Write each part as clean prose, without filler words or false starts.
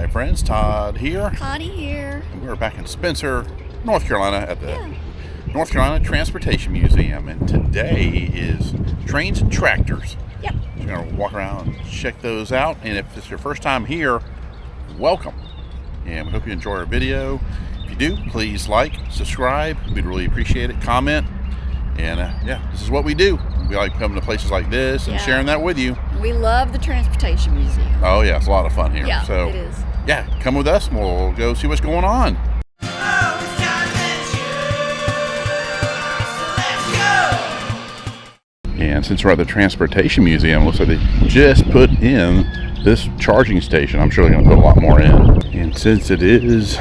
Hi friends, Todd here. Connie here. And we're back in Spencer, North Carolina at the North Carolina Transportation Museum, and today is trains and tractors. Yep. We're going to walk around and check those out, and if this is your first time here, welcome. And we hope you enjoy our video. If you do, please like, subscribe. We'd really appreciate it. Comment. And yeah, this is what we do. We like coming to places like this and sharing that with you. We love the Transportation Museum. Oh yeah, it's a lot of fun here. Yeah, so, it is. Yeah, come with us and we'll go see what's going on. And since we're at the Transportation Museum, it looks like they just put in this charging station. I'm sure they're going to put a lot more in. And since it is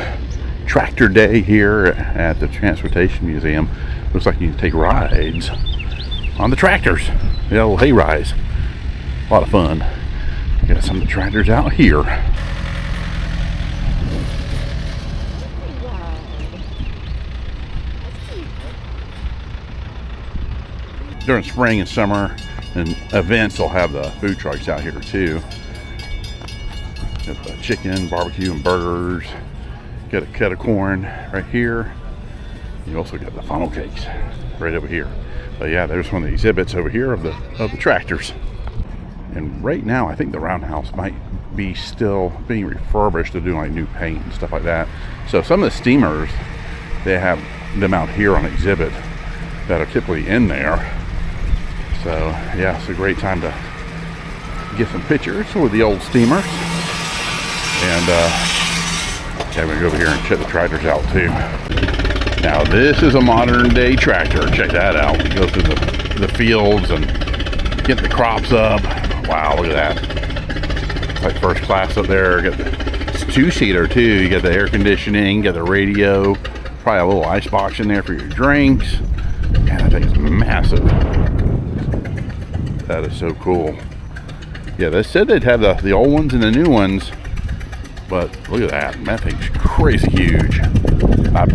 Tractor Day here at the Transportation Museum, looks like you can take rides on the tractors. The old hay rides. A lot of fun. Got some of the tractors out here. During spring and summer and events, they'll have the food trucks out here too. Got the chicken, barbecue, and burgers. Got a cut of corn right here. You also got the funnel cakes right over here. But yeah, there's one of the exhibits over here of the tractors. And right now, I think the roundhouse might be still being refurbished. They're doing like new paint and stuff like that. So some of the steamers, they have them out here on exhibit that are typically in there. So yeah, it's a great time to get some pictures with the old steamers. And yeah, we're gonna go over here and check the tractors out too. Now this is a modern day tractor. Check that out. Go through the fields and get the crops up. Wow, look at that. It's like first class up there. It's two-seater too. You got the air conditioning, got the radio, probably a little ice box in there for your drinks. Man, that thing's massive. That is so cool. Yeah, they said they'd have the old ones and the new ones, but look at that. That thing's crazy huge. I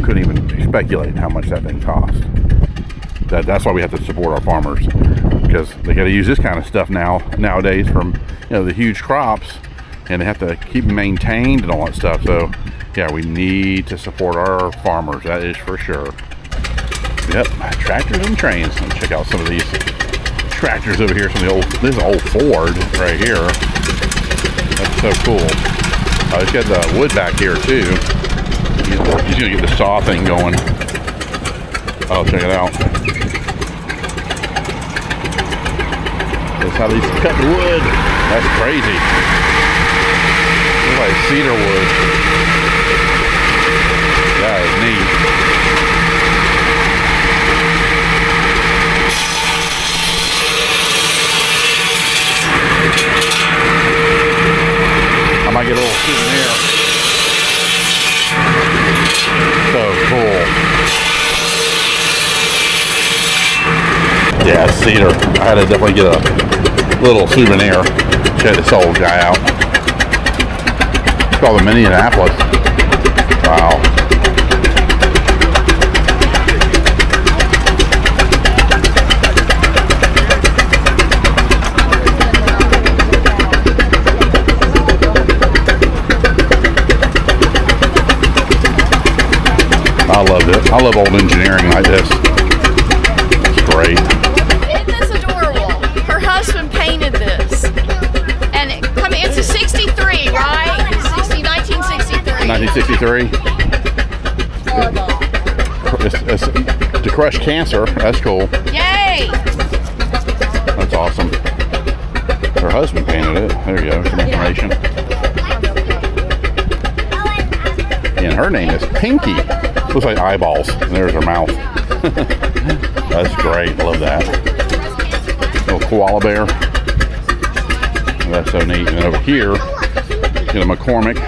couldn't even speculate how much that thing costs. That's why we have to support our farmers, because they got to use this kind of stuff nowadays from the huge crops, and they have to keep them maintained and all that stuff. So yeah, we need to support our farmers. That is for sure. Yep, tractors and trains. Let's check out some of these tractors over here. Some of the old. This is an old Ford right here. That's so cool. It's got the wood back here too. He's gonna get the saw thing going. Oh, check it out. That's how they cut the wood. That's crazy. Looks like cedar wood. That is neat. I might get a little souvenir. So cool. Yeah, cedar. I had to definitely get a little souvenir. Check this old guy out. It's called the Minneapolis. Wow. I love it. I love old engineering like this. It's great. Isn't this adorable? Her husband painted this. And it's a 63, right? 1963. 1963. It's to crush cancer. That's cool. Yay! That's awesome. Her husband painted it. There you go. Some information. And her name is Pinky. Looks like eyeballs. And there's her mouth. That's great. I love that. Little koala bear. That's so neat. And over here, get a McCormick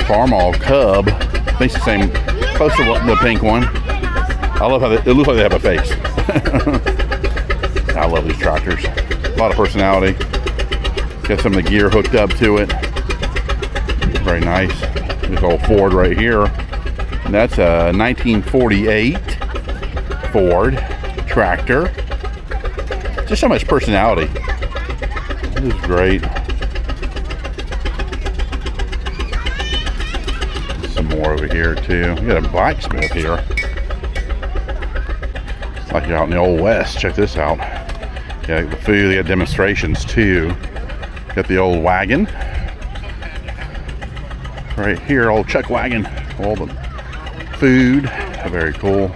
Farmall Cub. I think it's the same, close to the pink one. I love how it looks like they have a face. I love these tractors. A lot of personality. Got some of the gear hooked up to it. Very nice. This old Ford right here. And that's a 1948 Ford tractor. Just so much personality. This is great. over here too. You got a blacksmith here. It's like you're out in the old west. Check this out. Yeah, the food, they got demonstrations too. Got the old wagon. Right here, old chuck wagon. All the food. Very cool.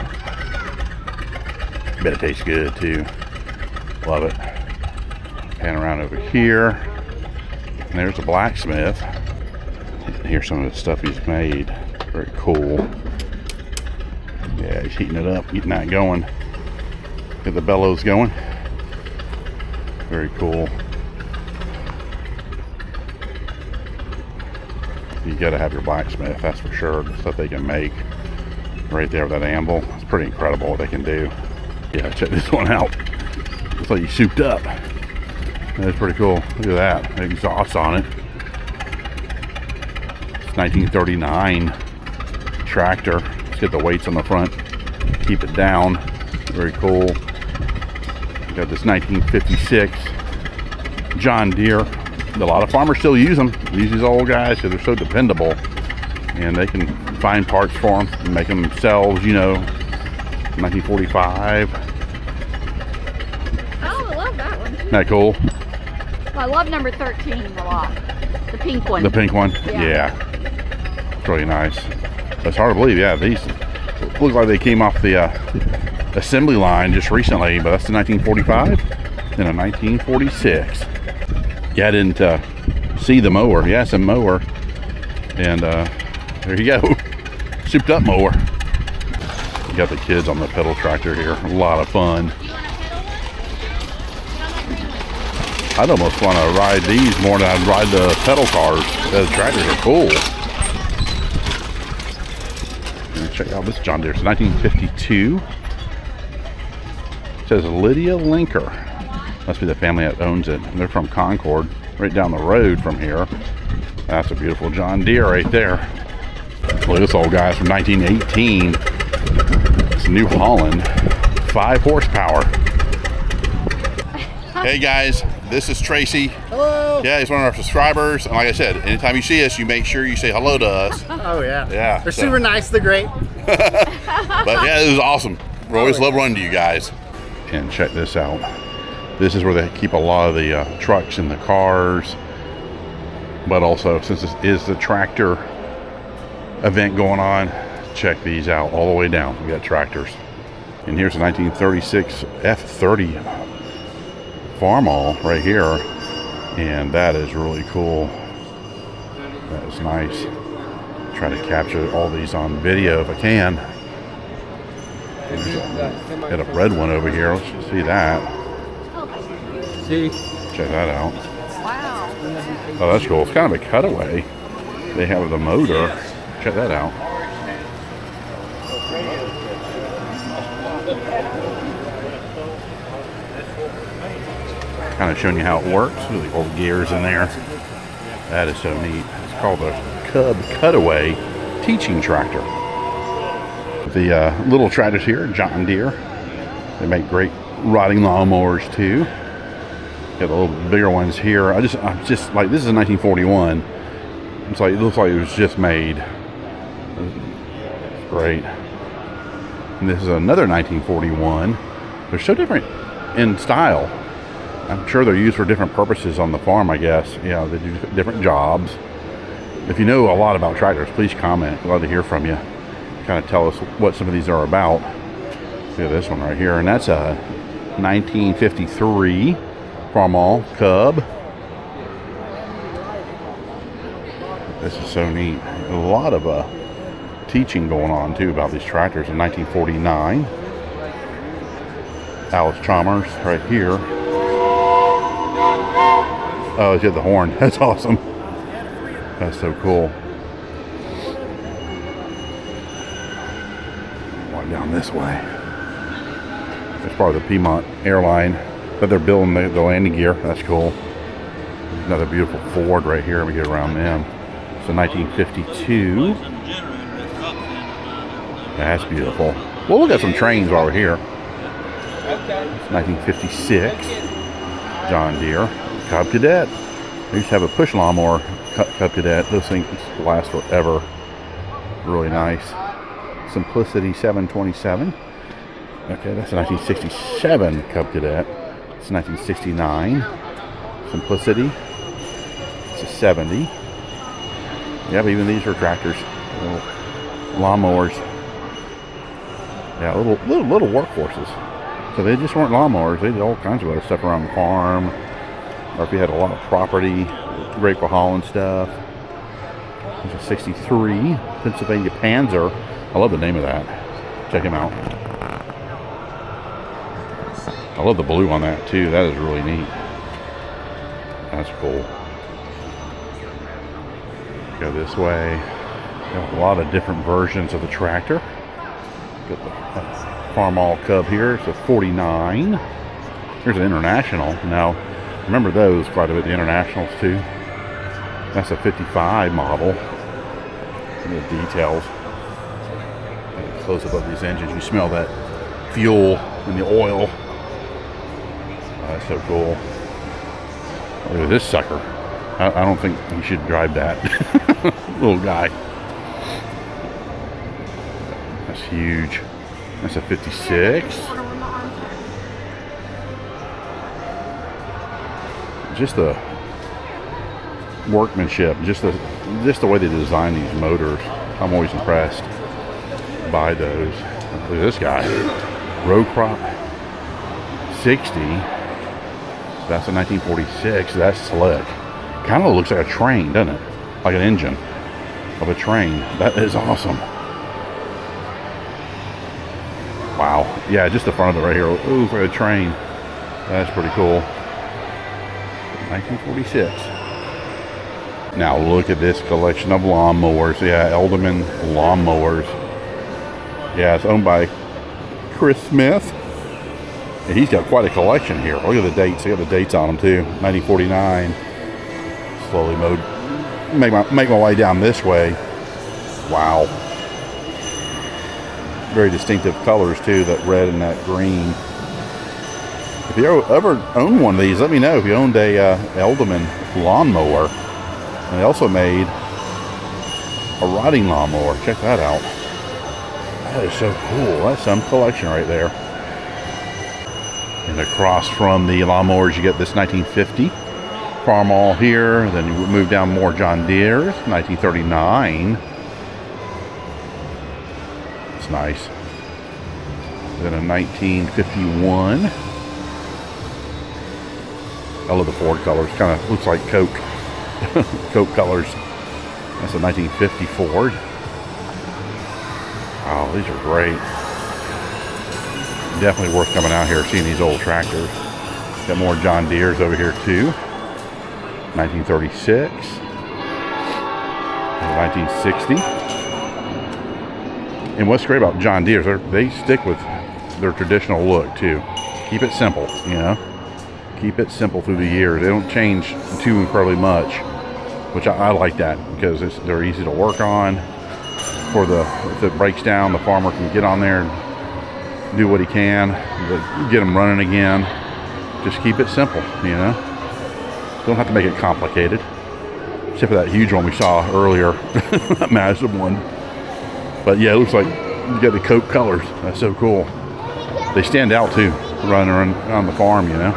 Bet it tastes good too. Love it. Pan around over here. And there's a blacksmith. Here's some of the stuff he's made. Very cool. Yeah, he's heating it up, getting that going. Get the bellows going. Very cool. You gotta have your blacksmith, that's for sure. The stuff they can make right there with that anvil. It's pretty incredible what they can do. Yeah, check this one out. Looks like he's souped up. That's pretty cool. Look at that. Exhaust on it. It's 1939 tractor. Let's get the weights on the front. Keep it down. Very cool. Got this 1956 John Deere. A lot of farmers still use them. Use these old guys because they're so dependable. And they can find parts for them and make them themselves, you know. 1945. Oh, I love that one. Isn't that cool? I love number 13 a lot. The pink one. The pink one? Yeah. It's really nice. It's hard to believe, yeah. These look like they came off the assembly line just recently, but that's the 1945 and a 1946. Yeah, I didn't see the mower. Yeah, it's a mower. And there you go. Souped up mower. You got the kids on the pedal tractor here. A lot of fun. I'd almost want to ride these more than I'd ride the pedal cars. Those tractors are cool. Check out this John Deere. It's 1952. It says Lydia Linker. Must be the family that owns it. And they're from Concord, right down the road from here. That's a beautiful John Deere right there. Look at this old guy's from 1918. It's New Holland, 5 horsepower. Hey guys, this is Tracy. Hello. Yeah, he's one of our subscribers. And like I said, anytime you see us, you make sure you say hello to us. Oh yeah. Yeah. They're super nice. They're great. But yeah, this is awesome. We always love running to you guys. And check this out. This is where they keep a lot of the trucks and the cars. But also, since this is the tractor event going on, check these out all the way down. We got tractors. And here's a 1936 F30 Farmall right here. And that is really cool. That is nice. Try to capture all these on video if I can. Got a red one over here. Let's see that. See? Check that out. Wow. Oh, that's cool. It's kind of a cutaway. They have the motor. Check that out. Kind of showing you how it works. Really old gears in there. That is so neat. It's called the Cub Cutaway Teaching Tractor. The little tractors here, John Deere. They make great riding lawnmowers too. Got the little bigger ones here. I'm just like, this is a 1941. It's like, it looks like it was just made. Great. And this is another 1941. They're so different in style. I'm sure they're used for different purposes on the farm, I guess. You know, they do different jobs. If you know a lot about tractors, please comment. I'd love to hear from you. Kind of tell us what some of these are about. Look at this one right here. And that's a 1953 Farmall Cub. This is so neat. A lot of teaching going on too about these tractors in 1949. Alice Chalmers right here. Oh, it's got the horn. That's awesome. That's so cool. Going down this way. It's part of the Piedmont airline, but they're building the landing gear. That's cool. Another beautiful Ford right here. We get around them. So 1952. That's beautiful. We'll look at some trains while we're here. 1956. John Deere Cub Cadet. They used to have a push lawnmower Cub Cadet. Those things last forever. Really nice. Simplicity 727. Okay, that's a 1967 Cub Cadet. It's 1969. Simplicity. It's a 70. Yeah, but even these are tractors. Little lawnmowers. Yeah, little workhorses. So they just weren't lawnmowers. They did all kinds of other stuff around the farm. Or if you had a lot of property, great for hauling stuff. There's a 63 Pennsylvania Panzer. I love the name of that. Check him out. I love the blue on that too. That is really neat. That's cool. Go this way. Got a lot of different versions of the tractor. Got the Farmall Cub here. It's a 49. Here's an International. Now, remember those quite a bit, the Internationals too. That's a 55 model. The details. Close up of these engines. You smell that fuel and the oil. That's so cool. Look at this sucker. I don't think you should drive that. Little guy. That's huge. That's a 56. Just the workmanship, just the way they design these motors. I'm always impressed by those. Look at this guy. Row Crop 60. That's a 1946. That's slick. Kind of looks like a train, doesn't it? Like an engine of a train. That is awesome. Wow. Yeah, just the front of it right here. Ooh, looks like a train. That's pretty cool. 1946. Now look at this collection of lawnmowers. Yeah, Edelman lawnmowers. Yeah, it's owned by Chris Smith. And he's got quite a collection here. Look at the dates. He got the dates on them too. 1949. Slowly make my way down this way. Wow. Very distinctive colors too. That red and that green. If you ever own one of these, let me know. If you owned a Edelman lawnmower. And they also made a riding lawnmower. Check that out. That is so cool. That's some collection right there. And across from the lawnmowers, you get this 1950 Farmall here. Then you move down more John Deere's, 1939. It's nice. Then a 1951. I love the Ford colors. Kind of looks like Coke. Coke colors. That's a 1950 Ford. Wow, these are great. Definitely worth coming out here seeing these old tractors. Got more John Deere's over here too. 1936. 1960. And what's great about John Deere's, they stick with their traditional look too. Keep it simple, you know. Keep it simple through the years. They don't change too incredibly much, which I like that because they're easy to work on. If it breaks down, the farmer can get on there and do what he can, get them running again. Just keep it simple, you know. Don't have to make it complicated. Except for that huge one we saw earlier, that massive one. But yeah, it looks like you got the Coke colors. That's so cool. They stand out too, running around the farm, you know.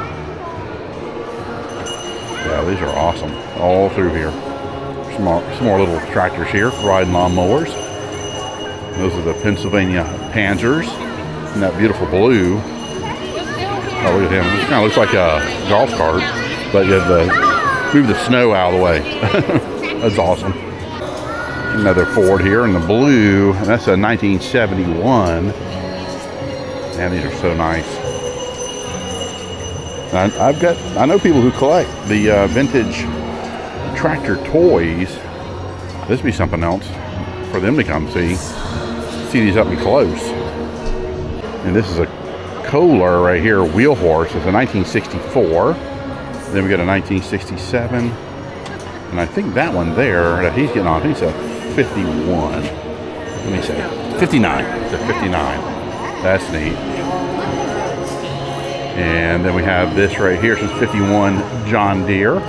Yeah, these are awesome. All through here. Some more little tractors here, riding lawnmowers. Those are the Pennsylvania Panzers. And that beautiful blue. Oh, look at him. It kind of looks like a golf cart, but you have to move the snow out of the way. That's awesome. Another Ford here in the blue. And that's a 1971. Man, these are so nice. I know people who collect the vintage tractor toys. This would be something else for them to come see these up and close. And this is a Kohler right here, wheel horse. It's a 1964. Then we got a 1967. And I think that one there that he's getting on, I think it's a 51. Let me say 59. It's a 59. That's neat. And then we have this right here. It's 51 John Deere.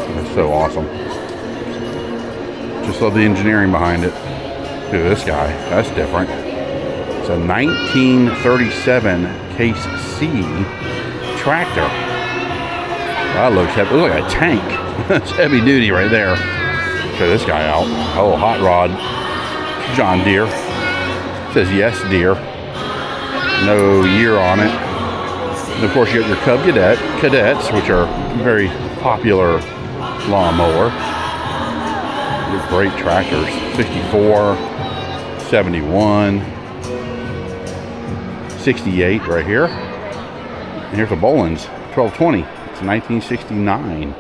That's so awesome. Just love the engineering behind it. Look at this guy. That's different. It's a 1937 Case C tractor. That looks heavy. It looks like a tank. That's heavy duty right there. Check this guy out. A little hot rod. John Deere. It says yes, dear. No year on it. And of course, you got your Cub Cadets, which are very popular lawnmower. They're great tractors. 64, 71, 68 right here. And here's a Bollins 1220. It's 1969.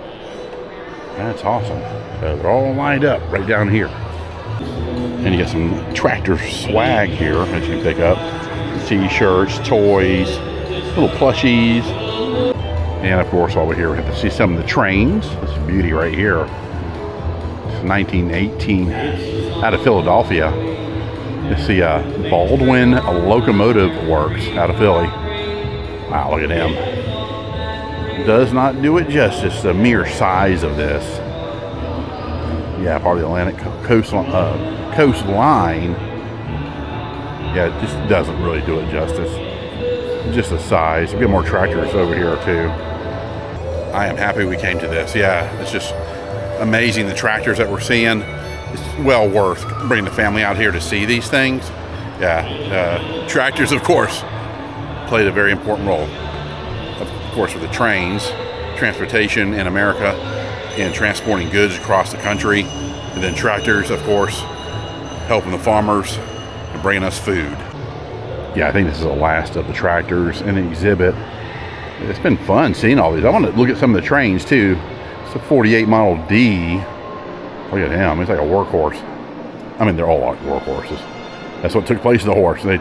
That's awesome. So they're all lined up right down here. And you got some tractor swag here that you can pick up. T-shirts, toys, little plushies. And of course, over here we have to see some of the trains. This beauty right here. It's 1918 out of Philadelphia. You see Baldwin Locomotive Works out of Philly. Wow, look at him. Does not do it justice, the mere size of this. Yeah, part of the Atlantic coastline. Yeah, it just doesn't really do it justice. Just the size. A bit more tractors over here too. I am happy we came to this. Yeah, it's just amazing the tractors that we're seeing. It's well worth bringing the family out here to see these things. Yeah, tractors, of course, played a very important role. Of course, with the trains, transportation in America, and transporting goods across the country, and then tractors, of course, helping the farmers and bringing us food. Yeah, I think this is the last of the tractors in the exhibit. It's been fun seeing all these. I want to look at some of the trains too. It's a 48 Model D. Look at him. He's like a workhorse. I mean, they're all like workhorses. That's what took place to the horse. The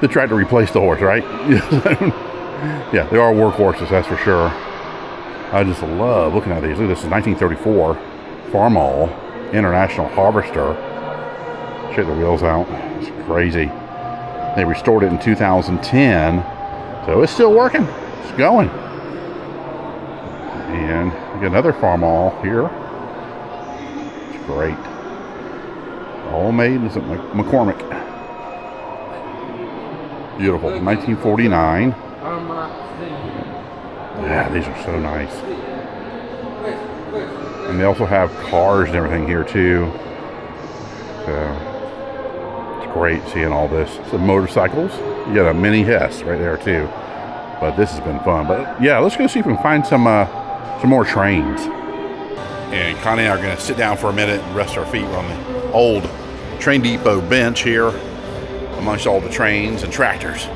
tractor replaced the horse, right? Yeah, they are workhorses, that's for sure. I just love looking at these. Look, this is 1934 Farmall International Harvester. Check the wheels out. It's crazy. They restored it in 2010, so it's still working. It's going. And we got another Farmall here. It's great. All made in McCormick. Beautiful. 1949. Yeah, these are so nice. And they also have cars and everything here too. So it's great seeing all this. Some motorcycles. You got a Mini Hess right there too. But this has been fun. But yeah, let's go see if we can find some more trains. And Connie and I are going to sit down for a minute and rest our feet on the old train depot bench here amongst all the trains and tractors.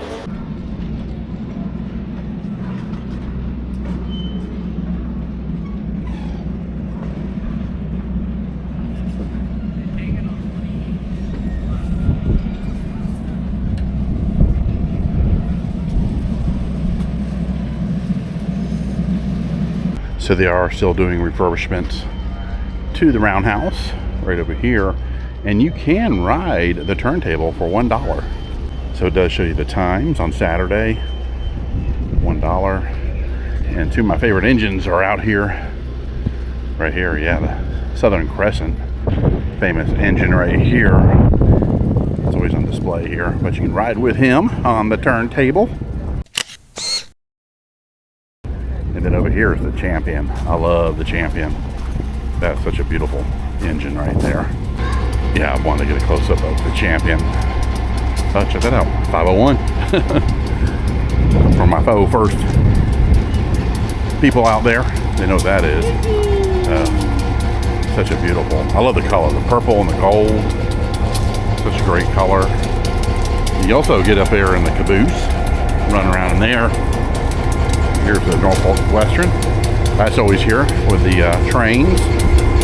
So they are still doing refurbishments to the roundhouse right over here, and you can ride the turntable for $1. So it does show you the times on Saturday, $1. And two of my favorite engines are out here, right here. Yeah, the Southern Crescent, famous engine right here. It's always on display here, but you can ride with him on the turntable. And then over here is the Champion. I love the Champion. That's such a beautiful engine right there. Yeah, I wanted to get a close-up of the Champion. Oh, check that out, 501. For my first people out there, they know what that is. Such a beautiful, I love the color, the purple and the gold. Such a great color. You also get up there in the caboose, run around in there. Here's the Norfolk Western. That's always here with the trains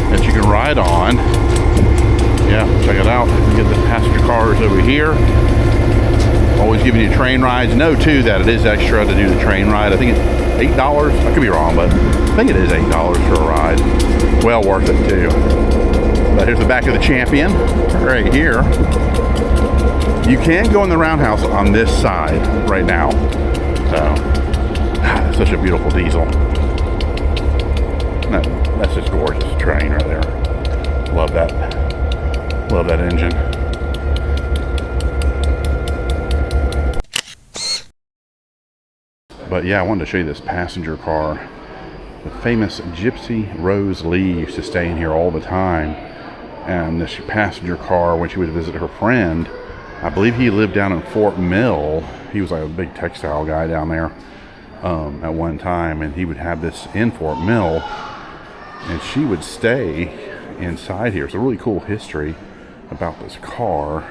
that you can ride on. Yeah, check it out. You get the passenger cars over here. Always giving you train rides. Know too that it is extra to do the train ride. I think it's $8. I could be wrong, but I think it is $8 for a ride. Well worth it too. But here's the back of the Champion right here. You can go in the roundhouse on this side right now. So. Such a beautiful diesel. That's just gorgeous train right there. Love that. Love that engine. But yeah, I wanted to show you this passenger car. The famous Gypsy Rose Lee used to stay in here all the time. And this passenger car, when she would visit her friend, I believe he lived down in Fort Mill. He was like a big textile guy down there at one time, and he would have this in Fort Mill, and she would stay inside here. It's a really cool history about this car.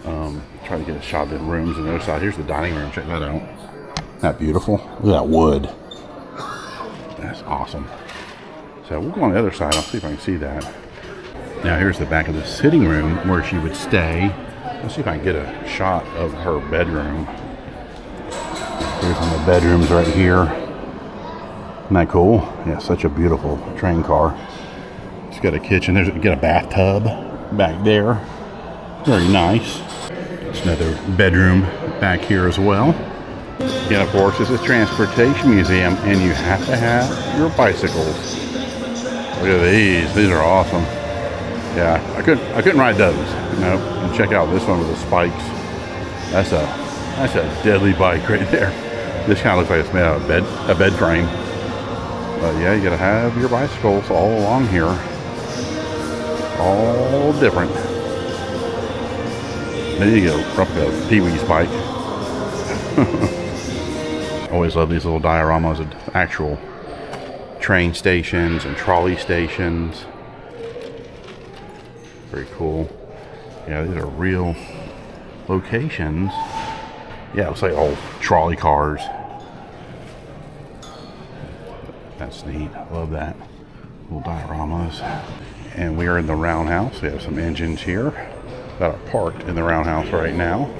Try to get a shot of the rooms on the other side. Here's the dining room. Check that out. Isn't that beautiful? Look at that wood. That's awesome. So we'll go on the other side. I'll see if I can see that. Now here's the back of the sitting room where she would stay. Let's see if I can get a shot of her bedroom. Here's one of the bedrooms right here. Isn't that cool? Yeah, such a beautiful train car. It's got a kitchen. There's a bathtub back there. Very nice. There's another bedroom back here as well. And of course, this is a transportation museum, and you have to have your bicycles. Look at these. These are awesome. Yeah, I couldn't ride those. No. And check out this one with the spikes. That's a deadly bike right there. This kind of looks like it's made out of a bed frame. But yeah, you gotta have your bicycles all along here. All different. Then you get a replica Pee-wee's bike. Always love these little dioramas of actual train stations and trolley stations. Very cool. Yeah, these are real locations. Yeah, it looks like old trolley cars. That's neat. I love that. Little dioramas. And we are in the roundhouse. We have some engines here that are parked in the roundhouse right now.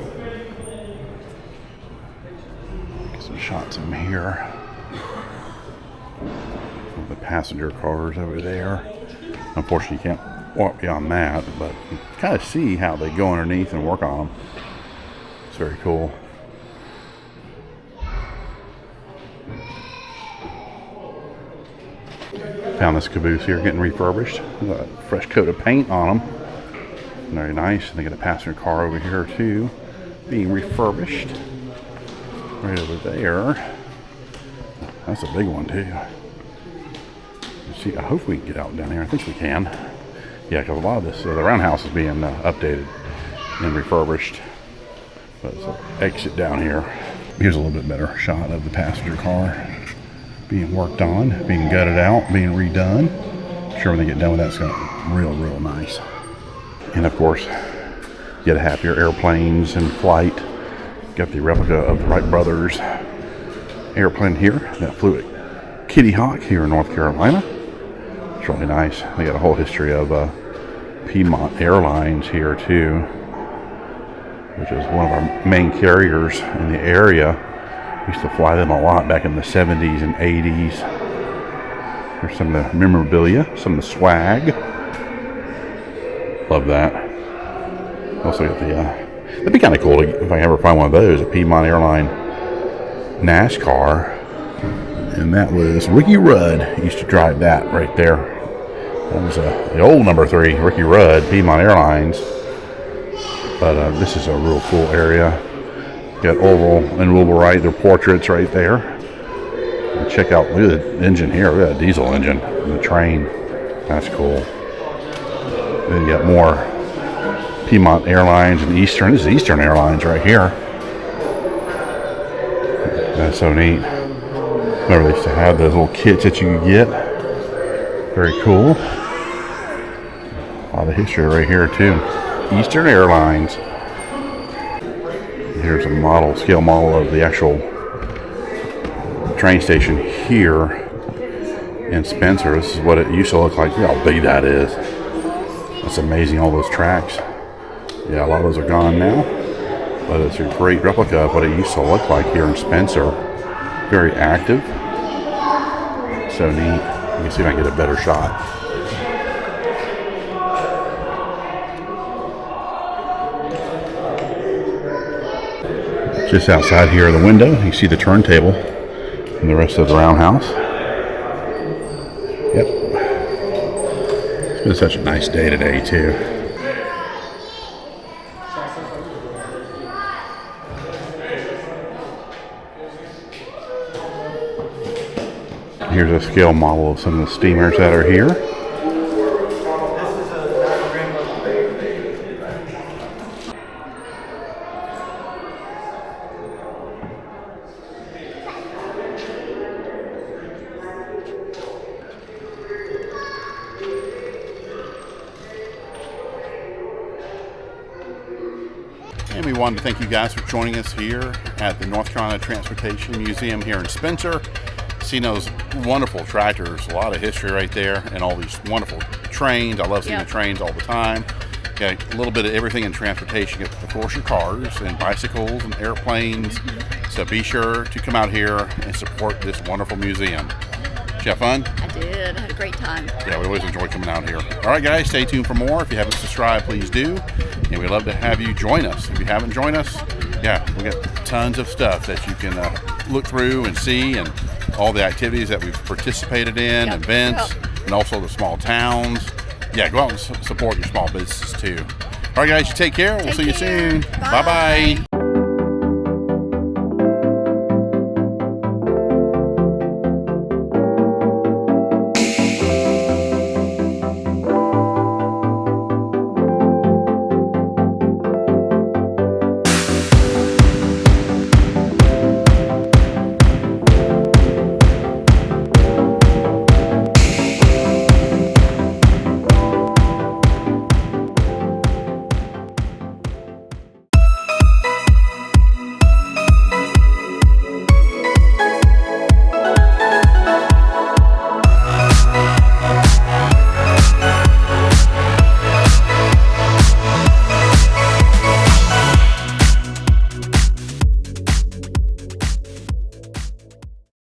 Get some shots of them here. The passenger cars over there. Unfortunately, you can't walk beyond that, but you kind of see how they go underneath and work on them. It's very cool. Found this caboose here getting refurbished. Got a fresh coat of paint on them. Very nice. And they got a passenger car over here too, being refurbished. Right over there. That's a big one too. Let's see, I hope we can get out down here. I think we can. Yeah, because a lot of this, the roundhouse is being updated and refurbished. But it's an exit down here. Here's a little bit better shot of the passenger car being worked on, being gutted out, being redone. I'm sure when they get done with that, it's going to be real nice. And of course, you got to have your airplanes in flight. Got the replica of the Wright brothers airplane here that flew at Kitty Hawk here in North Carolina. It's really nice. They got a whole history of Piedmont Airlines here too, which is one of our main carriers in the area. We used to fly them a lot back in the 70s and 80s. Here's some of the memorabilia, some of the swag. Love that. Also got the, that'd be kind of cool if I ever find one of those, a Piedmont Airline NASCAR. And that was Ricky Rudd used to drive that right there. That was the old number 3, Ricky Rudd, Piedmont Airlines. But this is a real cool area. Got Orville and Wilbur Wright, their portraits right there. And check out, look at the engine here. Look at that diesel engine in the train. That's cool. Then you got more Piedmont Airlines and Eastern. This is Eastern Airlines right here. That's so neat. Remember, they used to have those little kits that you could get. Very cool. A lot of history right here too. Eastern Airlines. Here's a scale model of the actual train station here in Spencer. This is what it used to look like. Look how big that is. That's amazing, all those tracks. Yeah, a lot of those are gone now, but it's a great replica of what it used to look like here in Spencer. Very active. So neat. You can see if I can get a better shot. Just outside here in the window, you see the turntable and the rest of the roundhouse. Yep. It was such a nice day today, too. Here's a scale model of some of the steamers that are here. And we wanted to thank you guys for joining us here at the North Carolina Transportation Museum here in Spencer. Seeing those wonderful tractors, a lot of history right there, and all these wonderful trains. I love seeing the trains all the time. Got a little bit of everything in transportation. Of course, your cars and bicycles and airplanes. So be sure to come out here and support this wonderful museum. Did you have fun? I did. I had a great time. Yeah, we always enjoy coming out here. All right, guys, stay tuned for more. If you haven't subscribed, please do. And we'd love to have you join us. If you haven't joined us, yeah, we got tons of stuff that you can look through and see, and all the activities that we've participated in, events, and also the small towns. Yeah, go out and support your small businesses too. All right, guys, you take care. We'll see you soon. Bye. Bye-bye.